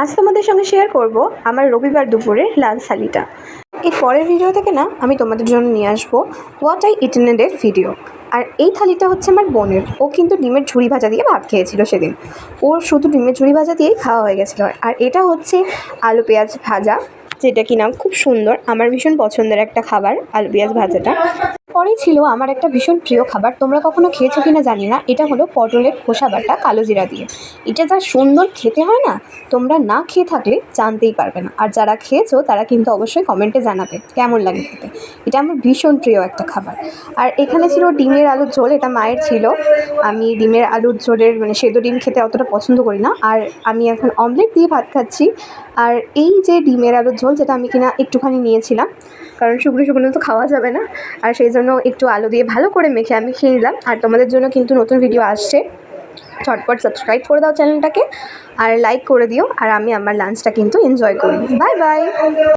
আজ তোমাদের সঙ্গে শেয়ার করব আমার রবিবার দুপুরের লাঞ্চ থালিটা। এর পরের ভিডিও থেকে না আমি তোমাদের জন্য নিয়ে আসবো হোয়াট আই ইটেন এর ভিডিও। আর এই থালিটা হচ্ছে আমার বোনের, ও কিন্তু ডিমের ঝুড়ি ভাজা দিয়ে ভাত খেয়েছিল সেদিন। ওর শুধু ডিমের ঝুড়ি ভাজা দিয়েই খাওয়া হয়ে গেছিলো। আর এটা হচ্ছে আলু পেঁয়াজ ভাজা, যেটা কিনা খুব সুন্দর, আমার ভীষণ পছন্দের একটা খাবার আলু পেঁয়াজ ভাজাটা। পরেই ছিল আমার একটা ভীষণ প্রিয় খাবার, তোমরা কখনো খেয়েছো কিনা জানি না, এটা হলো পটলের খোসা বাটা কালো জিরা দিয়ে। এটা যা সুন্দর খেতে হয় না, তোমরা না খেয়ে থাকলে জানতেই পারবে না। আর যারা খেয়েছো তারা কিন্তু অবশ্যই কমেন্টে জানাবে কেমন লাগে খেতে। এটা আমার ভীষণ প্রিয় একটা খাবার। আর এখানে ছিল ডিমের আলুর ঝোল, এটা মায়ের ছিল। আমি ডিমের আলুর ঝোলের সেদ্ধ ডিম খেতে অতটা পছন্দ করি না, আর আমি এখন অমলেট দিয়ে ভাত খাচ্ছি। আর এই যে ডিমের আলুর ঝোল, যেটা আমি কিনা একটুখানি নিয়েছিলাম, কারণ শুকনো শুকনো তো খাওয়া যাবে না, আর সেই জন্য একটু আলু দিয়ে ভালো করে মেখে আমি খেয়ে নিলাম। আর তোমাদের জন্য কিন্তু নতুন ভিডিও আসছে, ঝটপট সাবস্ক্রাইব করে দাও চ্যানেলটাকে, আর লাইক করে দিও। আর আমি আমার লাঞ্চটা কিন্তু এনজয় করি। Bye bye.